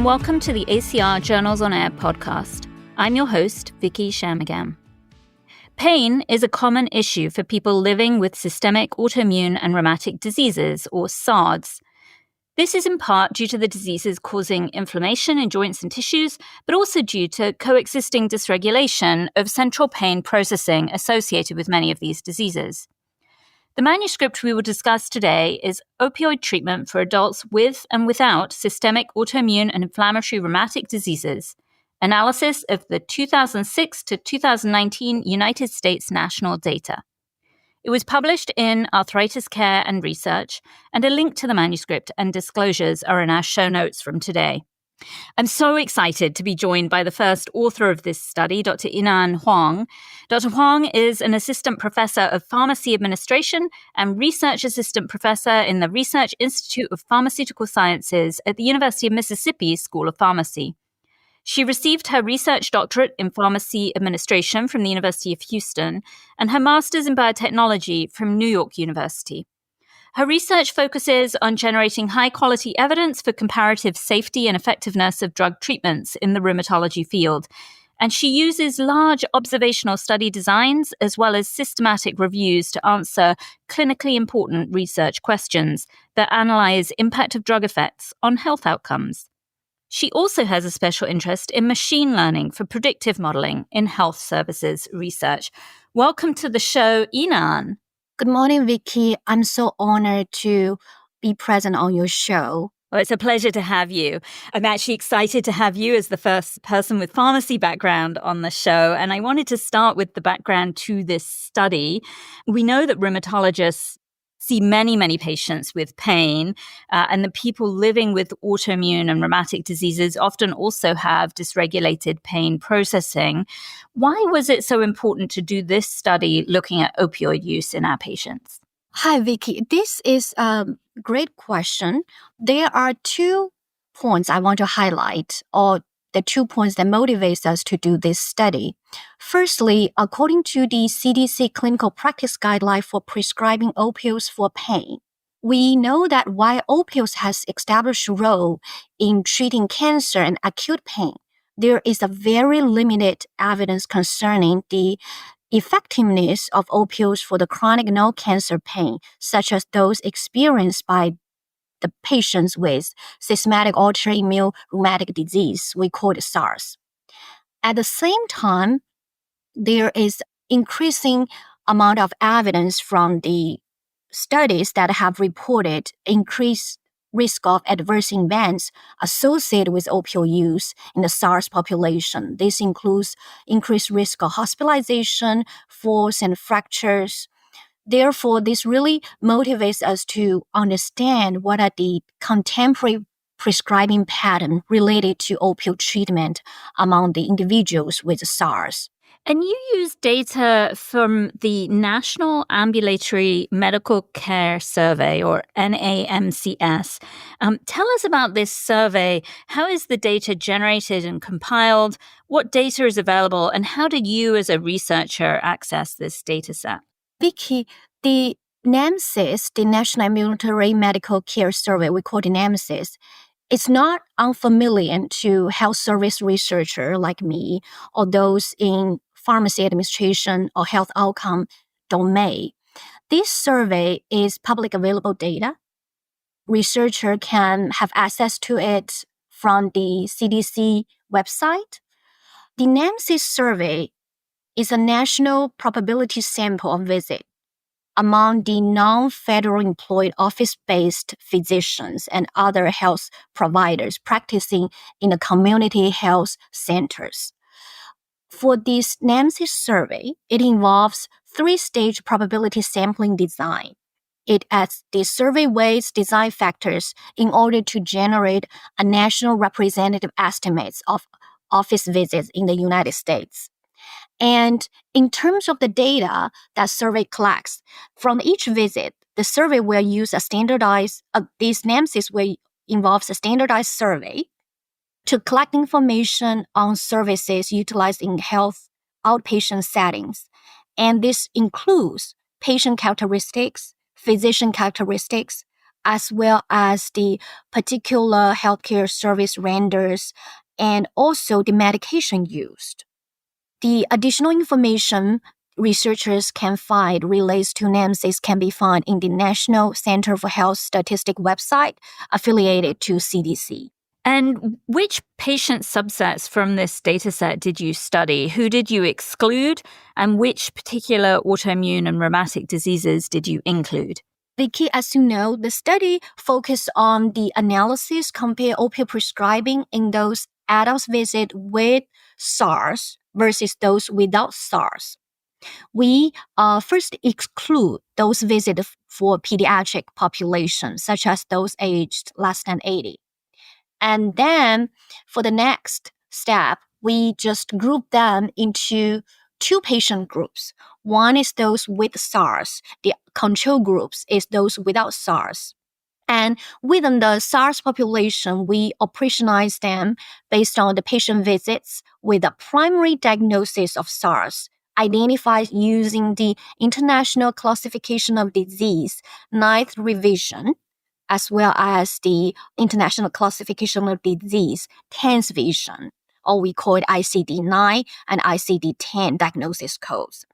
and welcome to the ACR Journals on Air podcast. I'm your host, Vicky Shamagam. Pain is a common issue for people living with systemic autoimmune and rheumatic diseases, or SARDs. This is in part due to the diseases causing inflammation in joints and tissues, but also due to coexisting dysregulation of central pain processing associated with many of these diseases. The manuscript we will discuss today is Opioid Treatment for Adults with and Without Systemic Autoimmune and Inflammatory Rheumatic Diseases, analysis of the 2006 to 2019 United States national data. It was published in Arthritis Care and Research, and a link to the manuscript and disclosures are in our show notes from today. I'm so excited to be joined by the first author of this study, Dr. Yinan Huang. Dr. Huang is an assistant professor of pharmacy administration and research assistant professor in the Research Institute of Pharmaceutical Sciences at the University of Mississippi School of Pharmacy. She received her research doctorate in pharmacy administration from the University of Houston and her master's in biotechnology from New York University. Her research focuses on generating high-quality evidence for comparative safety and effectiveness of drug treatments in the rheumatology field, and she uses large observational study designs as well as systematic reviews to answer clinically important research questions that analyze impact of drug effects on health outcomes. She also has a special interest in machine learning for predictive modeling in health services research. Welcome to the show, Yinan. Good morning, Vicky. I'm so honored to be present on your show. Well, it's a pleasure to have you. I'm actually excited to have you as the first person with pharmacy background on the show. And I wanted to start with the background to this study. We know that rheumatologists see many, many patients with pain, and the people living with autoimmune and rheumatic diseases often also have dysregulated pain processing. Why was it so important to do this study looking at opioid use in our patients? Hi, Vicky. This is a great question. There are 2 points I want to highlight, or the 2 points that motivates us to do this study. Firstly, according to the CDC Clinical Practice Guideline for prescribing opioids for pain, we know that while opioids has established a role in treating cancer and acute pain, there is a very limited evidence concerning the effectiveness of opioids for the chronic no-cancer pain, such as those experienced by the patients with systematic autoimmune rheumatic disease, we call it SARS. At the same time, there is increasing amount of evidence from the studies that have reported increased risk of adverse events associated with opioid use in the SARS population. This includes increased risk of hospitalization, falls, and fractures. Therefore, this really motivates us to understand what are the contemporary prescribing patterns related to opioid treatment among the individuals with SARS. And you use data from the National Ambulatory Medical Care Survey, or NAMCS. Tell us about this survey. How is the data generated and compiled? What data is available? And how did you as a researcher access this data set? Vicky, the NAMCS, the National Ambulatory Medical Care Survey, we call it NAMCS, it's not unfamiliar to health service researcher like me or those in pharmacy administration or health outcome domain. This survey is public available data. Researcher can have access to it from the CDC website. The NAMCS survey is a national probability sample of visit among the non-federal employed office-based physicians and other health providers practicing in the community health centers. For this NAMCS survey, it involves 3-stage probability sampling design. It adds the survey weights design factors in order to generate a national representative estimates of office visits in the United States. And in terms of the data that survey collects, from each visit, the survey will use a standardized, these NAMCS will involve a standardized survey to collect information on services utilized in health outpatient settings. And this includes patient characteristics, physician characteristics, as well as the particular healthcare service renders, and also the medication used. The additional information researchers can find relates to NAMSIS can be found in the National Center for Health Statistics website affiliated to CDC. And which patient subsets from this dataset did you study? Who did you exclude? And which particular autoimmune and rheumatic diseases did you include? Vicky, as you know, the study focused on the analysis compare opioid prescribing in those adults visit with SARS versus those without SARS. We first exclude those visits for pediatric population, such as those aged less than 80. And then for the next step, we just group them into two patient groups. One is those with SARS. The control groups is those without SARS. And within the SARS population, we operationalize them based on the patient visits with a primary diagnosis of SARS, identified using the International Classification of Disease, 9th revision, as well as the International Classification of Disease, 10th version, or we call it ICD-9 and ICD-10 diagnosis codes.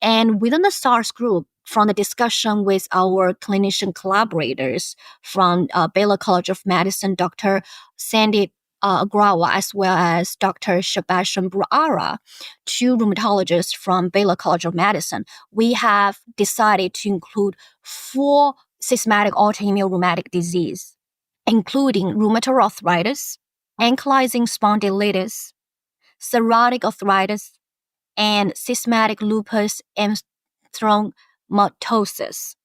And within the SARS group, from the discussion with our clinician collaborators from Baylor College of Medicine, Dr. Sandy Agrawa, as well as Dr. Sebastian Bruara, two rheumatologists from Baylor College of Medicine, we have decided to include 4 systematic autoimmune rheumatic disease, including rheumatoid arthritis, ankylosing spondylitis, psoriatic arthritis, and systematic lupus erythematosus.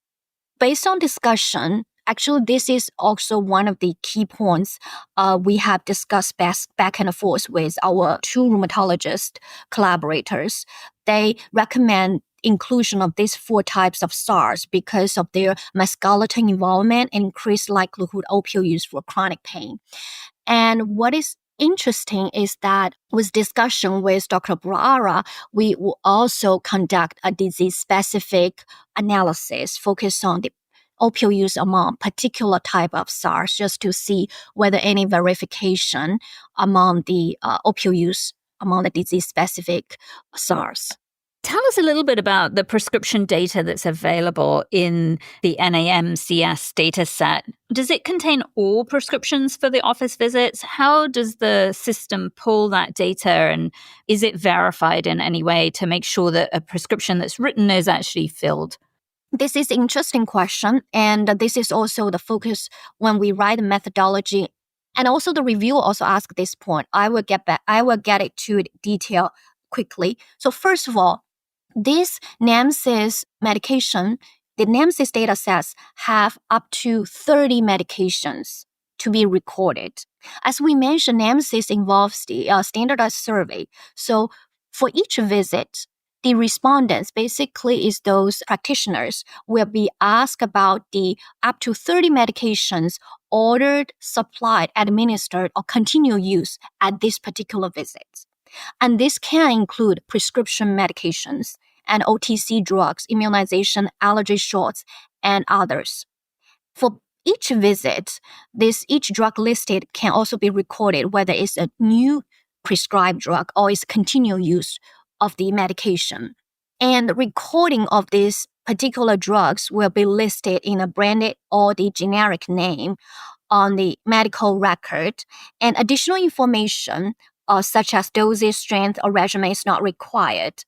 Based on discussion, actually, this is also one of the key points we have discussed back and forth with our 2 rheumatologist collaborators. They recommend inclusion of these 4 types of SARS because of their musculoskeletal involvement and increased likelihood opioid use for chronic pain. And what is interesting is that with discussion with Dr. Bruara, we will also conduct a disease-specific analysis focused on the opioid use among particular type of SARS, just to see whether any verification among the opioid use among the disease-specific SARS. Tell us a little bit about the prescription data that's available in the NAMCS data set. Does it contain all prescriptions for the office visits? How does the system pull that data, and is it verified in any way to make sure that a prescription that's written is actually filled? This is an interesting question, and this is also the focus when we write the methodology. And also the review also asked this point. I will get it to detail quickly. So first of all, this NAMSIS medication, the NAMSIS data sets have up to 30 medications to be recorded. As we mentioned, NAMSIS involves the standardized survey. So for each visit, the respondents basically is those practitioners will be asked about the up to 30 medications ordered, supplied, administered, or continue use at this particular visit. And this can include prescription medications and OTC drugs, immunization, allergy shots, and others. For each visit, each drug listed can also be recorded, whether it's a new prescribed drug or it's continued use of the medication. And the recording of these particular drugs will be listed in a branded or the generic name on the medical record, and additional information such as dosage, strength, or regimen is not required.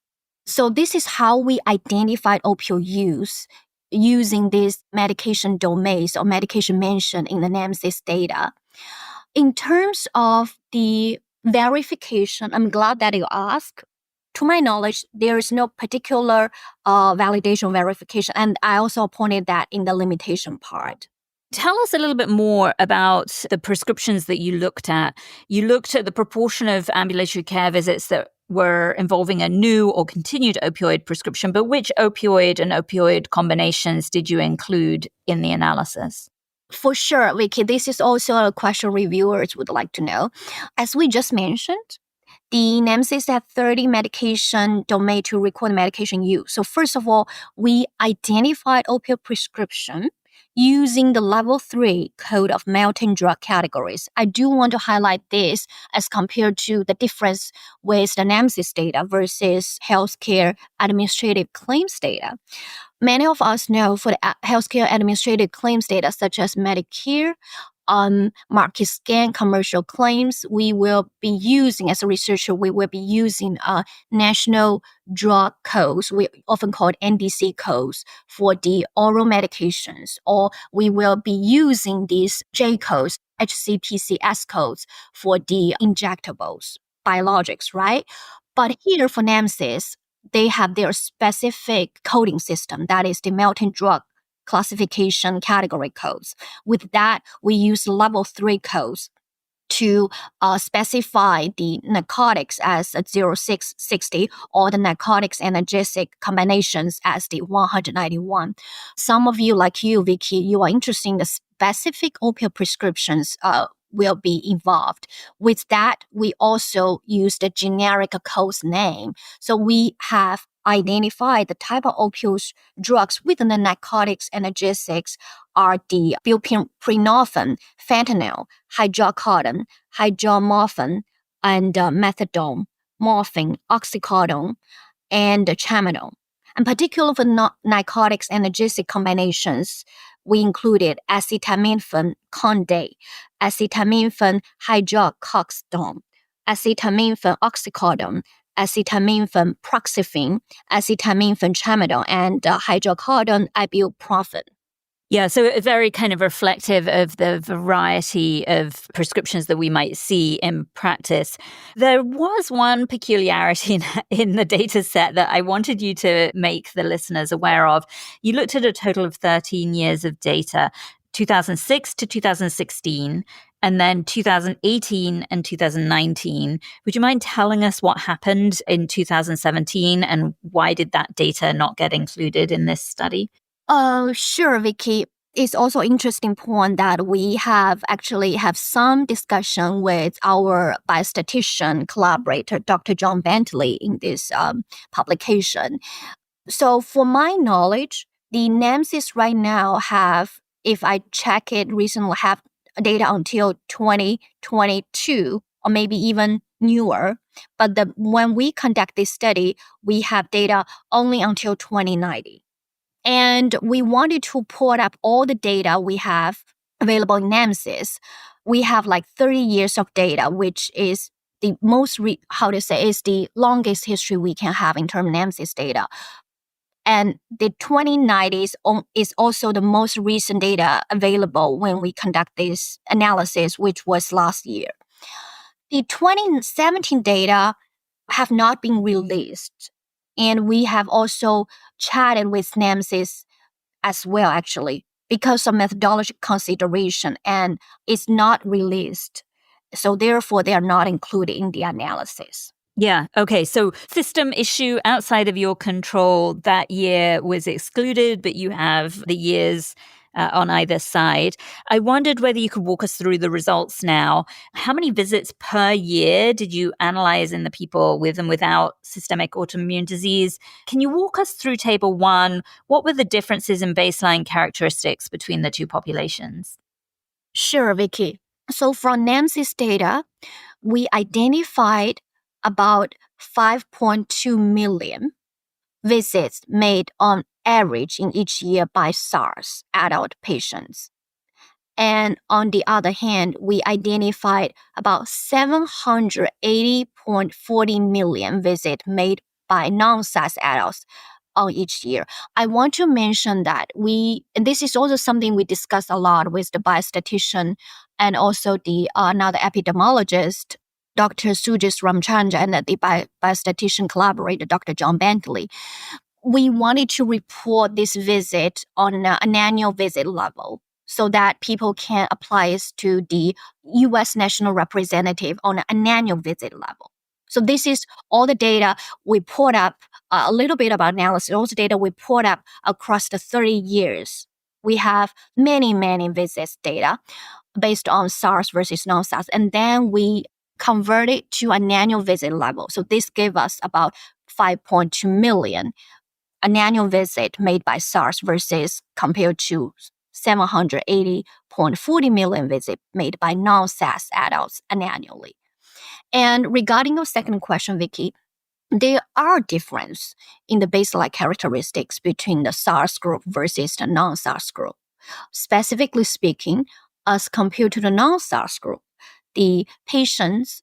So this is how we identified opioid use using these medication domains or medication mentioned in the NAMSIS data. In terms of the verification, I'm glad that you asked. To my knowledge, there is no particular validation verification, and I also pointed that in the limitation part. Tell us a little bit more about the prescriptions that you looked at. You looked at the proportion of ambulatory care visits that were involving a new or continued opioid prescription, but which opioid and opioid combinations did you include in the analysis? For sure, Vicky, this is also a question reviewers would like to know. As we just mentioned, the NAMSIS had 30 medication domain to record medication use. So first of all, we identified opioid prescription using the level 3 code of melting drug categories. I do want to highlight this as compared to the difference with the NAMSIS data versus healthcare administrative claims data. Many of us know for the healthcare administrative claims data, such as Medicare, market scan, commercial claims, we will be using, as a researcher, we will be using national drug codes, we often called NDC codes, for the oral medications, or we will be using these J codes, HCPCS codes, for the injectables, biologics, right? But here for NAMSIS, they have their specific coding system, that is the melting drug classification category codes. With that, we use level 3 codes to specify the narcotics as a 0660 or the narcotics analgesic combinations as the 191. Some of you, like you, Vicky, you are interested in the specific opioid prescriptions will be involved. With that, we also use the generic code's name. So we have identified the type of opioid drugs within the narcotics analgesics are the buprenorphine, fentanyl, hydrocodone, hydromorphine, and methadone, morphine, oxycodone, and tramadol. And particularly for narcotics analgesic combinations, we included acetaminophen conde, acetaminophen hydrocortisone, acetaminophen oxycodone, acetaminophen proxifene, acetaminophen tramadol, and hydrocodone ibuprofen. Yeah, so very kind of reflective of the variety of prescriptions that we might see in practice. There was one peculiarity in the data set that I wanted you to make the listeners aware of. You looked at a total of 13 years of data, 2006 to 2016, and then 2018 and 2019. Would you mind telling us what happened in 2017 and why did that data not get included in this study? Sure, Vicky. It's also interesting point that we have some discussion with our biostatistician collaborator, Dr. John Bentley, in this publication. So for my knowledge, the NAMSIS right now have, if I check it recently, have data until 2022 or maybe even newer. But when we conduct this study, we have data only until 2090. And we wanted to put up all the data we have available in NAMSIS. We have like 30 years of data, which is the most, is the longest history we can have in terms of NAMSIS data. And the 2090s is also the most recent data available when we conduct this analysis, which was last year. The 2017 data have not been released. And we have also chatted with NAMSIS as well, actually, because of methodology consideration, and it's not released. So therefore, they are not included in the analysis. Yeah. Okay. So system issue outside of your control that year was excluded, but you have the years on either side. I wondered whether you could walk us through the results now. How many visits per year did you analyze in the people with and without systemic autoimmune disease? Can you walk us through table 1? What were the differences in baseline characteristics between the two populations? Sure, Vicky. So from NAMSIS data, we identified about 5.2 million visits made on average in each year by SARS adult patients. And on the other hand, we identified about 780.40 million visits made by non-SARS adults on each year. I want to mention that and this is also something we discussed a lot with the biostatistician and also the another epidemiologist, Dr. Sujit Ramchandra, and the biostatistician collaborator, Dr. John Bentley. We wanted to report this visit on an annual visit level so that people can apply it to the U.S. national representative on an annual visit level. So this is all the data we put up, a little bit about analysis, all the data we put up across the 30 years. We have many, many visits data based on SARS versus non-SARS. And then we convert it to an annual visit level. So this gave us about 5.2 million an annual visit made by SARS versus compared to 780.40 million visits made by non-SARS adults annually. And regarding your second question, Vicky, there are differences in the baseline characteristics between the SARS group versus the non-SARS group. Specifically speaking, as compared to the non-SARS group, the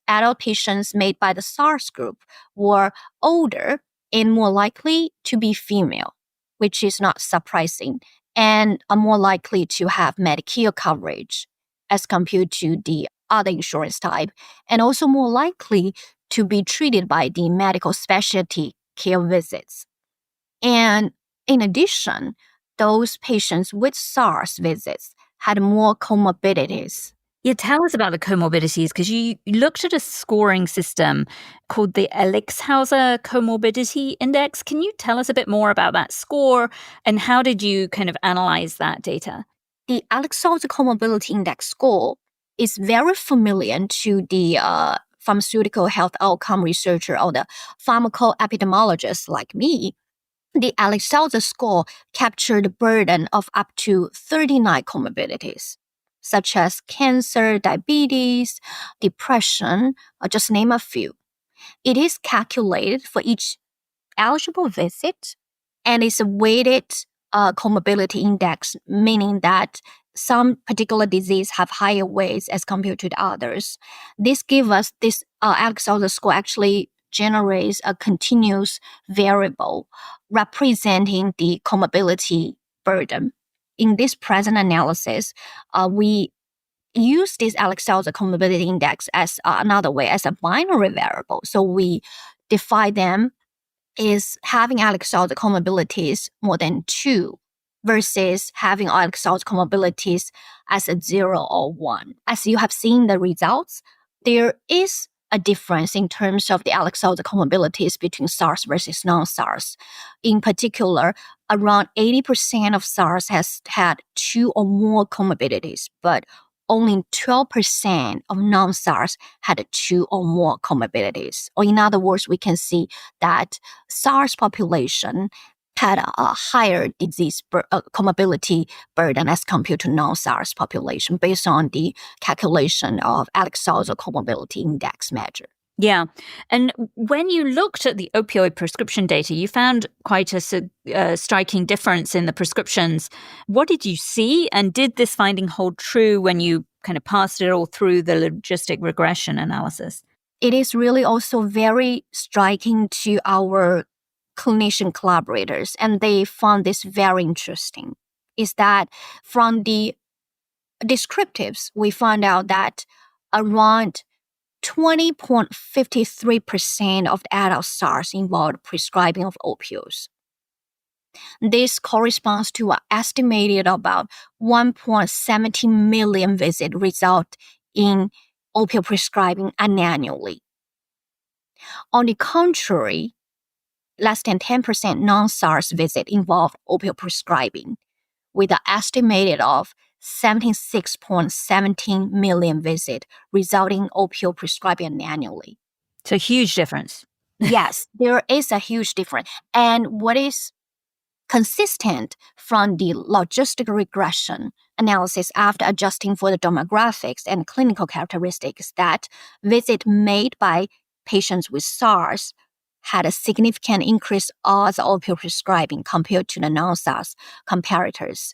adult patients made by the SARS group were older and more likely to be female, which is not surprising, and are more likely to have Medicare coverage as compared to the other insurance type, and also more likely to be treated by the medical specialty care visits. And in addition, those patients with SARS visits had more comorbidities. Yeah, tell us about the comorbidities, because you looked at a scoring system called the Elixhauser Comorbidity Index. Can you tell us a bit more about that score and how did you kind of analyze that data? The Elixhauser Comorbidity Index score is very familiar to the pharmaceutical health outcome researcher or the pharmacoepidemiologist like me. The Elixhauser score captured the burden of up to 39 comorbidities, such as cancer, diabetes, depression, or just name a few. It is calculated for each eligible visit and is a weighted comorbidity index, meaning that some particular disease have higher weights as compared to the others. This gives us this Elixhauser score actually generates a continuous variable representing the comorbidity burden. In this present analysis, we use this Elixhauser comorbidity index as another way, as a binary variable. So we define them is having Elixhauser comorbidities more than 2 versus having Elixhauser comorbidities as a 0 or 1. As you have seen the results, there is a difference in terms of the Elixhauser comorbidities between SARS versus non-SARS. In particular, around 80% of SARS has had 2 or more comorbidities, but only 12% of non-SARS had 2 or more comorbidities. Or in other words, we can see that SARS population had a higher disease comorbidity burden as compared to non-SARS population based on the calculation of Elixhauser comorbidity index measure. Yeah. And when you looked at the opioid prescription data, you found quite a striking difference in the prescriptions. What did you see? And did this finding hold true when you kind of passed it all through the logistic regression analysis? It is really also very striking to our clinician collaborators, and they found this very interesting, is that from the descriptives, we found out that around 20.53% of the adult SARS involved prescribing of opioids. This corresponds to an estimated about 1.70 million visits result in opioid prescribing annually. On the contrary, less than 10% non-SARS visit involved opioid prescribing, with an estimated of 76.17 million visits resulting in opioid prescribing annually. It's a huge difference. Yes, there is a huge difference. And what is consistent from the logistic regression analysis after adjusting for the demographics and clinical characteristics that visit made by patients with SARS had a significant increase of opioid prescribing compared to the non-SARS comparators.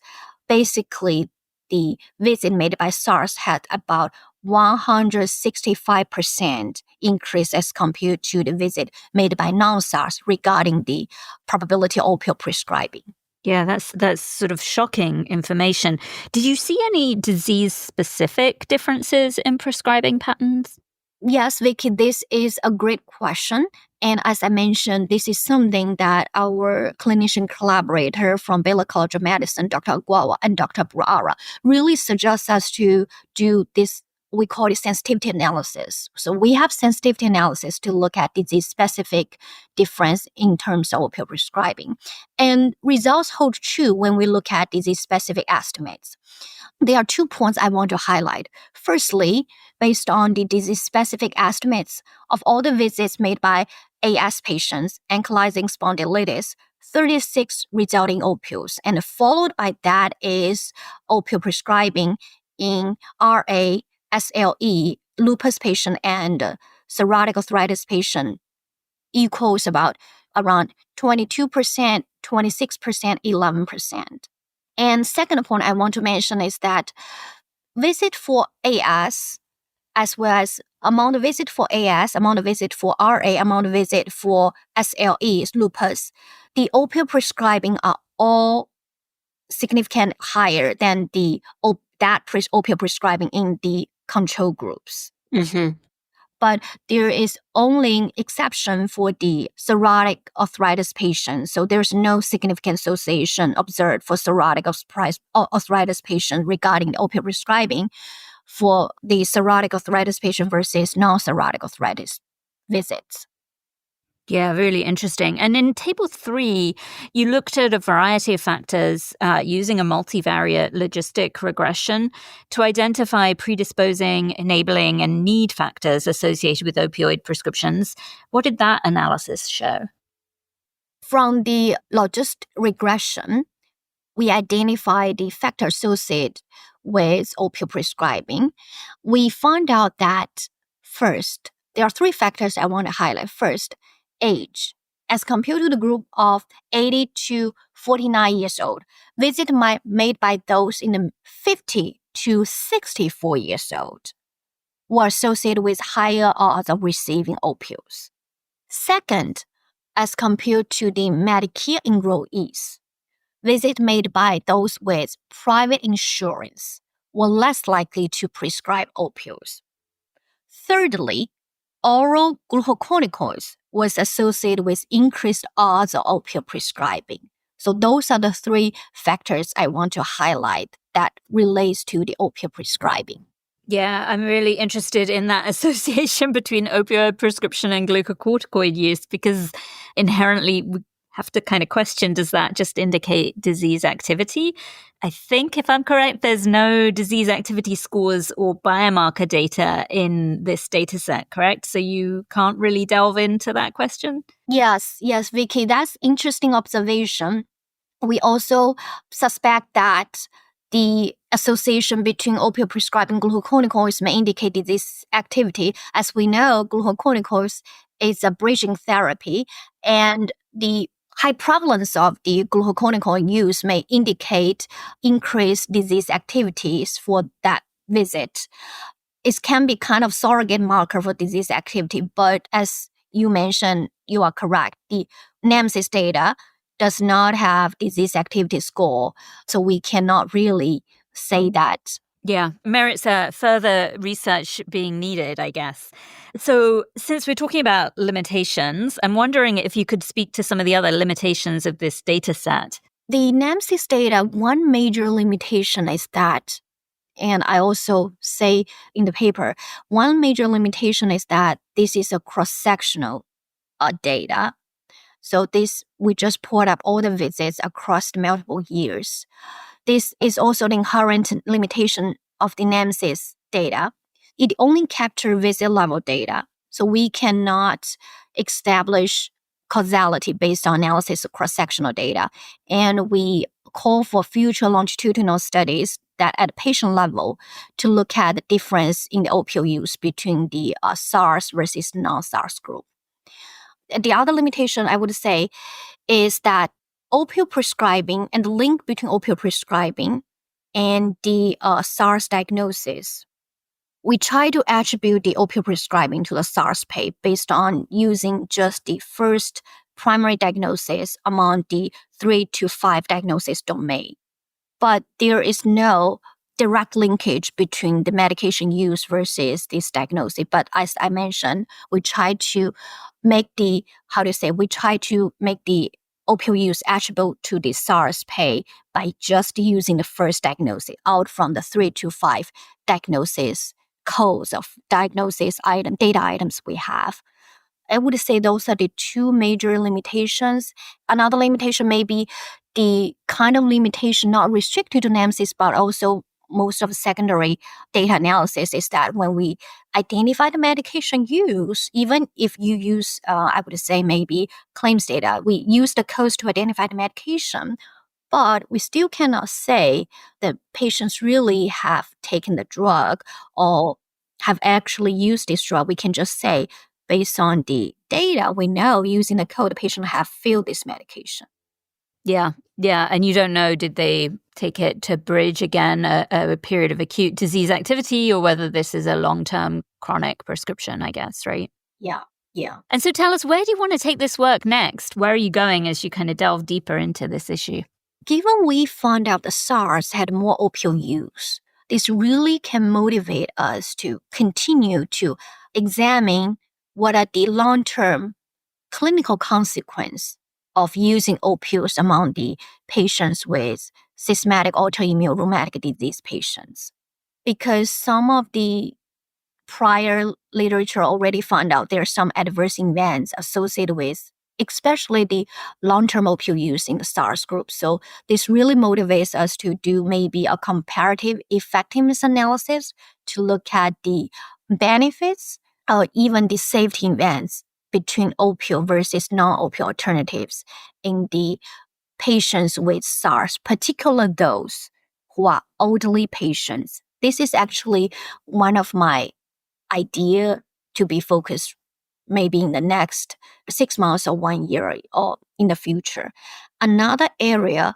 Basically, the visit made by SARS had about 165% increase as compared to the visit made by non-SARS regarding the probability of opioid prescribing. Yeah, that's sort of shocking information. Did you see any disease-specific differences in prescribing patterns? Yes, Vicky, this is a great question. And as I mentioned, this is something that our clinician collaborator from Baylor College of Medicine, Dr. Aguawa and Dr. Bruara, really suggest us to do this. We call it sensitivity analysis. So we have sensitivity analysis to look at disease-specific difference in terms of opioid prescribing. And results hold true when we look at disease-specific estimates. There are 2 points I want to highlight. Firstly, based on the disease-specific estimates of all the visits made by AS patients, ankylosing spondylitis, 36 resulting opioids. And followed by that is opioid prescribing in RA, SLE, lupus patient, and psoriatic arthritis patient equals around 22%, 26%, 11%. And second point I want to mention is that visit for AS, as well as amount of visit for AS, amount of visit for RA, amount of visit for SLE, lupus, the opioid prescribing are all significant higher than opioid prescribing in the control groups. Mm-hmm. But there is only exception for the psoriatic arthritis patients. So there's no significant association observed for psoriatic arthritis patients regarding the opioid prescribing for the psoriatic arthritis patient versus non-psoriatic arthritis visits. Yeah, really interesting. And in Table 3, you looked at a variety of factors using a multivariate logistic regression to identify predisposing, enabling, and need factors associated with opioid prescriptions. What did that analysis show? From the logistic regression, we identify the factor associated with opioid prescribing. We found out that first, there are three factors I want to highlight. First, age. As compared to the group of 80 to 49 years old, visit made by those in the 50 to 64 years old were associated with higher odds of receiving opioids. Second, as compared to the Medicare enrollees, visits made by those with private insurance were less likely to prescribe opioids. Thirdly, oral glucocorticoids was associated with increased odds of opioid prescribing. So those are the three factors I want to highlight that relates to the opioid prescribing. Yeah, I'm really interested in that association between opioid prescription and glucocorticoid use because inherently we have to kind of question, does that just indicate disease activity? I think, if I'm correct, there's no disease activity scores or biomarker data in this data set, correct? So you can't really delve into that question? Yes, Vicky, that's interesting observation. We also suspect that the association between opioid prescribing glucocorticoids may indicate disease activity. As we know, glucocorticoids is a bridging therapy, and the high prevalence of the glucocorticoid use may indicate increased disease activities for that visit. It can be kind of surrogate marker for disease activity, but as you mentioned, you are correct. The NAMSIS data does not have disease activity score, so we cannot really say that. Yeah, merits further research being needed, I guess. So since we're talking about limitations, I'm wondering if you could speak to some of the other limitations of this data set. The NAMSIS data, one major limitation is that, and I also say in the paper, one major limitation is that this is a cross-sectional data. So we just pulled up all the visits across the multiple years. This is also the inherent limitation of the NAMSIS data. It only captures visit level data, so we cannot establish causality based on analysis of cross-sectional data. And we call for future longitudinal studies that at patient level to look at the difference in the opioid use between the SARS versus non-SARS group. The other limitation I would say is that opioid prescribing and the link between opioid prescribing and the SARS diagnosis. We try to attribute the opioid prescribing to the SARS pay based on using just the first primary diagnosis among the 3 to 5 diagnosis domain. But there is no direct linkage between the medication use versus this diagnosis. But as I mentioned, we try to make the opioid use attribute to the SARS pay by just using the first diagnosis out from the 3 to 5 diagnosis codes of diagnosis data items we have. I would say those are the two major limitations. Another limitation may be the kind of limitation not restricted to NAMSIS, but also most of the secondary data analysis is that when we identify the medication use, even if you use, I would say maybe claims data, we use the codes to identify the medication, but we still cannot say that patients really have taken the drug or have actually used this drug. We can just say, based on the data, we know using the code, the patient have filled this medication. Yeah. Yeah. And you don't know, did they take it to bridge again a period of acute disease activity, or whether this is a long-term chronic prescription, I guess, right? Yeah. Yeah. And so tell us, where do you want to take this work next? Where are you going as you kind of delve deeper into this issue? Given we found out the SARS had more opioid use, this really can motivate us to continue to examine what are the long-term clinical consequence of using opioids among the patients with systematic autoimmune rheumatic disease patients. Because some of the prior literature already found out there are some adverse events associated with especially the long-term opioid use in the SARS group. So this really motivates us to do maybe a comparative effectiveness analysis to look at the benefits or even the safety events between opioid versus non-opioid alternatives in the patients with SARS, particularly those who are elderly patients. This is actually one of my idea to be focused maybe in the next 6 months or 1 year or in the future. Another area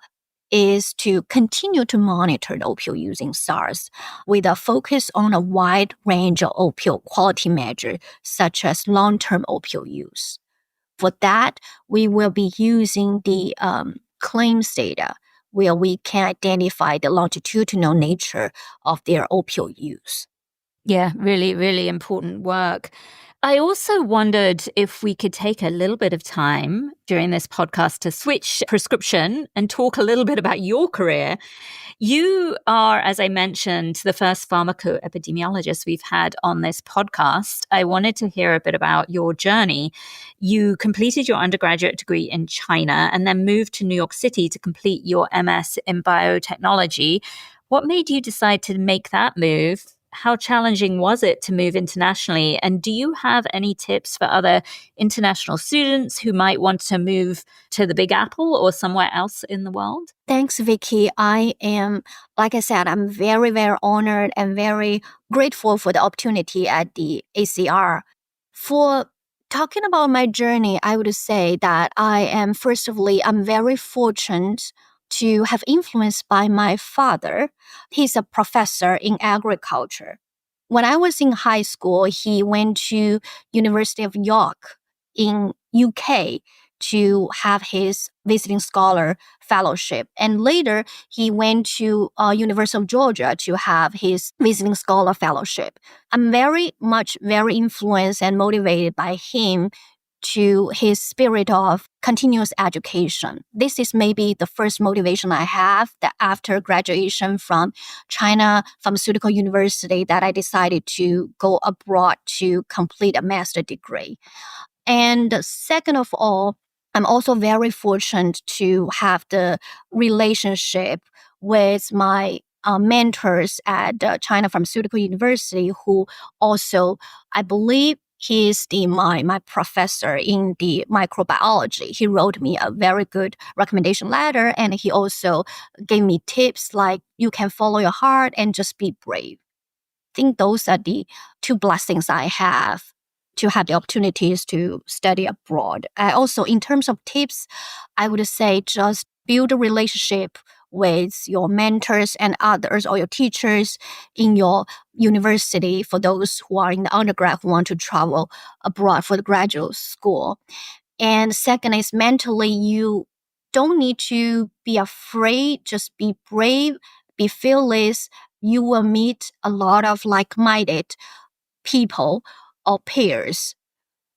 is to continue to monitor the opioid use in SARS with a focus on a wide range of opioid quality measures, such as long-term opioid use. For that, we will be using the claims data where we can identify the longitudinal nature of their opioid use. Yeah, really, really important work. I also wondered if we could take a little bit of time during this podcast to switch prescription and talk a little bit about your career. You are, as I mentioned, the first pharmacoepidemiologist we've had on this podcast. I wanted to hear a bit about your journey. You completed your undergraduate degree in China and then moved to New York City to complete your MS in biotechnology. What made you decide to make that move? How challenging was it to move internationally? And do you have any tips for other international students who might want to move to the Big Apple or somewhere else in the world? Thanks, Vicky. I am, like I said, I'm very, very honored and very grateful for the opportunity at the ACR. For talking about my journey, I would say that I'm very fortunate to have influenced by my father. He's a professor in agriculture. When I was in high school, he went to University of York in UK to have his visiting scholar fellowship. And later, he went to University of Georgia to have his visiting scholar fellowship. I'm very influenced and motivated by him to his spirit of continuous education. This is maybe the first motivation I have that after graduation from China Pharmaceutical University that I decided to go abroad to complete a master's degree. And second of all, I'm also very fortunate to have the relationship with my mentors at China Pharmaceutical University, who also, I believe, he's my professor in the microbiology. He wrote me a very good recommendation letter, and he also gave me tips like you can follow your heart and just be brave. I think those are the two blessings I have to have the opportunities to study abroad. Also, in terms of tips, I would say just build a relationship with your mentors and others or your teachers in your university for those who are in the undergrad who want to travel abroad for the graduate school. And second is mentally, you don't need to be afraid, just be brave, be fearless. You will meet a lot of like-minded people or peers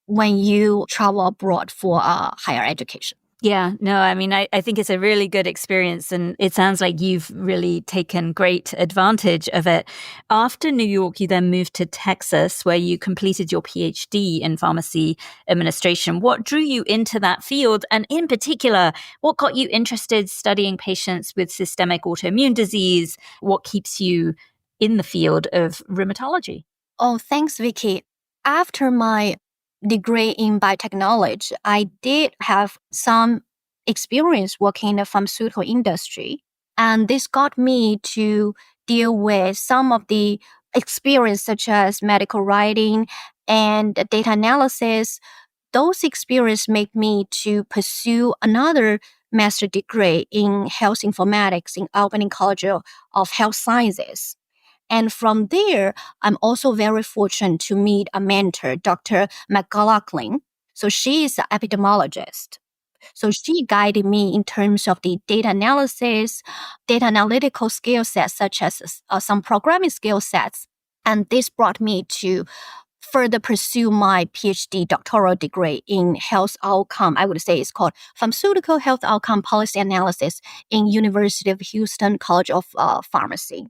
when you travel abroad for higher education. Yeah, no, I mean, I think it's a really good experience, and it sounds like you've really taken great advantage of it. After New York, you then moved to Texas, where you completed your PhD in pharmacy administration. What drew you into that field? And in particular, what got you interested studying patients with systemic autoimmune disease? What keeps you in the field of rheumatology? Oh, thanks, Vicky. After my degree in biotechnology, I did have some experience working in the pharmaceutical industry. And this got me to deal with some of the experience such as medical writing and data analysis. Those experiences make me to pursue another master degree in health informatics in Albany College of Health Sciences. And from there, I'm also very fortunate to meet a mentor, Dr. McLaughlin. So she is an epidemiologist. So she guided me in terms of the data analysis, data analytical skill sets, such as some programming skill sets. And this brought me to further pursue my PhD doctoral degree in health outcome. I would say it's called Pharmaceutical Health Outcome Policy Analysis in University of Houston College of Pharmacy.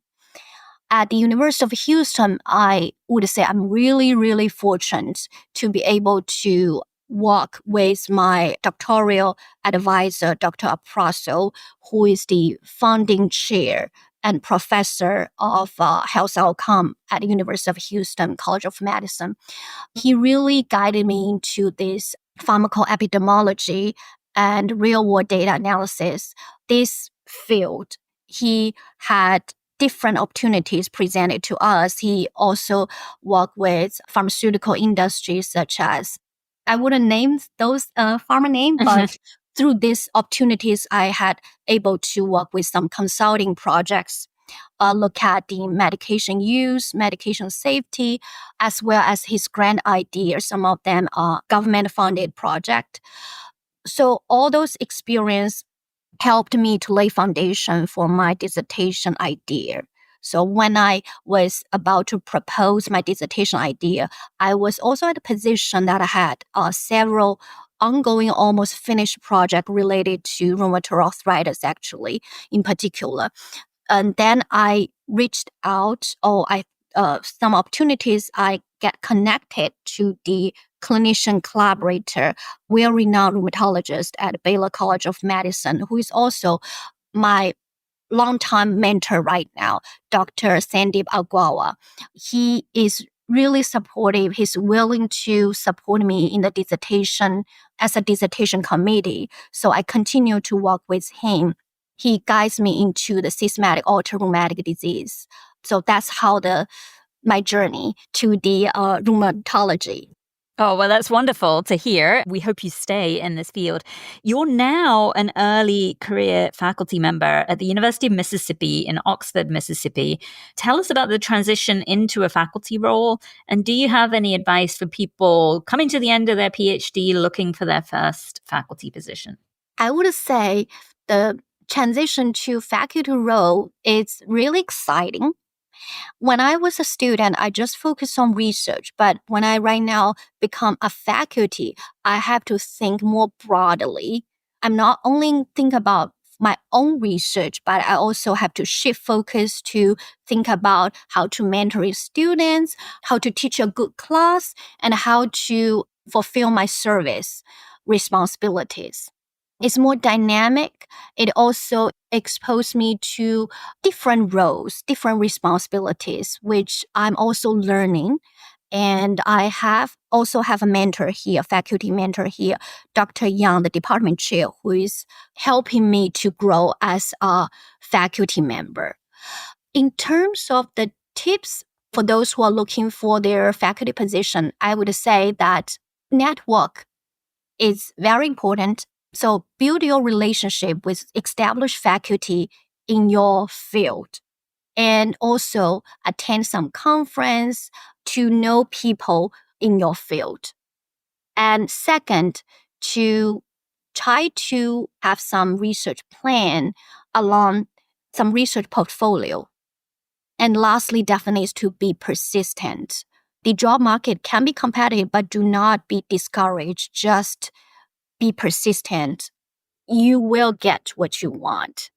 At the University of Houston, I would say I'm really, really fortunate to be able to work with my doctoral advisor, Dr. Apraso, who is the founding chair and professor of health outcome at the University of Houston College of Medicine. He really guided me into this pharmacoepidemiology and real-world data analysis. This field, he had different opportunities presented to us. He also worked with pharmaceutical industries such as, I wouldn't name those pharma names, but through these opportunities, I had able to work with some consulting projects, look at the medication use, medication safety, as well as his grant ideas. Some of them are government-funded projects. So all those experience helped me to lay foundation for my dissertation idea. So when I was about to propose my dissertation idea, I was also at a position that I had several ongoing, almost finished project related to rheumatoid arthritis, actually, in particular. And then I reached out, some opportunities I get connected to the clinician collaborator, well-renowned rheumatologist at Baylor College of Medicine, who is also my longtime mentor right now, Dr. Sandeep Agwawa. He is really supportive. He's willing to support me in the dissertation as a dissertation committee. So I continue to work with him. He guides me into the systematic autorheumatic disease. So that's how my journey to the rheumatology. Oh, well, that's wonderful to hear. We hope you stay in this field. You're now an early career faculty member at the University of Mississippi in Oxford, Mississippi. Tell us about the transition into a faculty role. And do you have any advice for people coming to the end of their PhD looking for their first faculty position? I would say the transition to faculty role is really exciting. When I was a student, I just focused on research. But when I right now become a faculty, I have to think more broadly. I'm not only think about my own research, but I also have to shift focus to think about how to mentor students, how to teach a good class, and how to fulfill my service responsibilities. It's more dynamic. It also exposed me to different roles, different responsibilities, which I'm also learning. And I also have a mentor here, faculty mentor here, Dr. Yang, the department chair, who is helping me to grow as a faculty member. In terms of the tips for those who are looking for their faculty position, I would say that network is very important. So build your relationship with established faculty in your field, and also attend some conference to know people in your field. And second, to try to have some research plan along some research portfolio. And lastly, definitely is to be persistent. The job market can be competitive, but do not be discouraged. Just be persistent you will get what you want.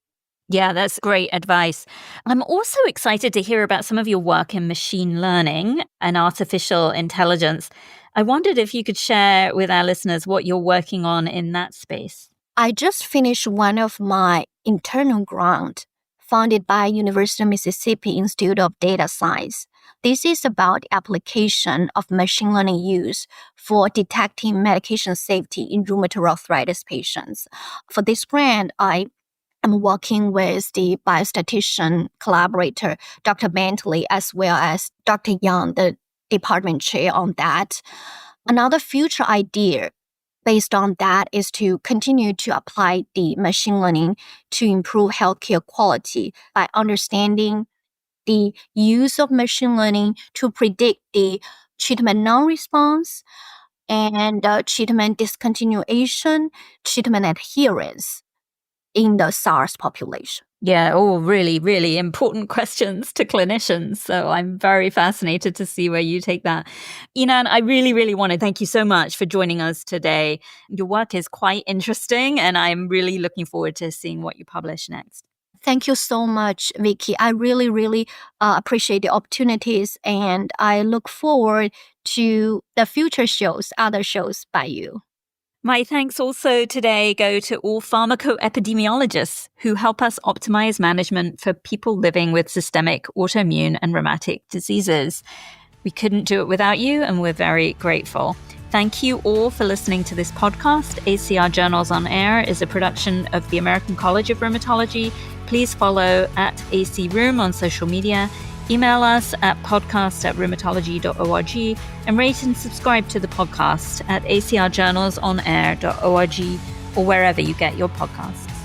Yeah, that's great advice. I'm also excited to hear about some of your work in machine learning and artificial intelligence. I wondered if you could share with our listeners what you're working on in that space. I just finished one of my internal grant funded by University of Mississippi Institute of Data Science. This is about the application of machine learning use for detecting medication safety in rheumatoid arthritis patients. For this grant, I'm working with the biostatistician collaborator, Dr. Bentley, as well as Dr. Young, the department chair on that. Another future idea based on that is to continue to apply the machine learning to improve healthcare quality by understanding the use of machine learning to predict the treatment non-response and treatment discontinuation, treatment adherence in the SARS population. Yeah, all really, really important questions to clinicians. So I'm very fascinated to see where you take that. Yinan, I really, really want to thank you so much for joining us today. Your work is quite interesting, and I'm really looking forward to seeing what you publish next. Thank you so much, Vicky. I really, really appreciate the opportunities, and I look forward to the future shows, other shows by you. My thanks also today go to all pharmacoepidemiologists who help us optimize management for people living with systemic autoimmune and rheumatic diseases. We couldn't do it without you, and we're very grateful. Thank you all for listening to this podcast. ACR Journals on Air is a production of the American College of Rheumatology. Please follow @ACRheum on social media. Email us at podcast@rheumatology.org and rate and subscribe to the podcast at acrjournalsonair.org or wherever you get your podcasts.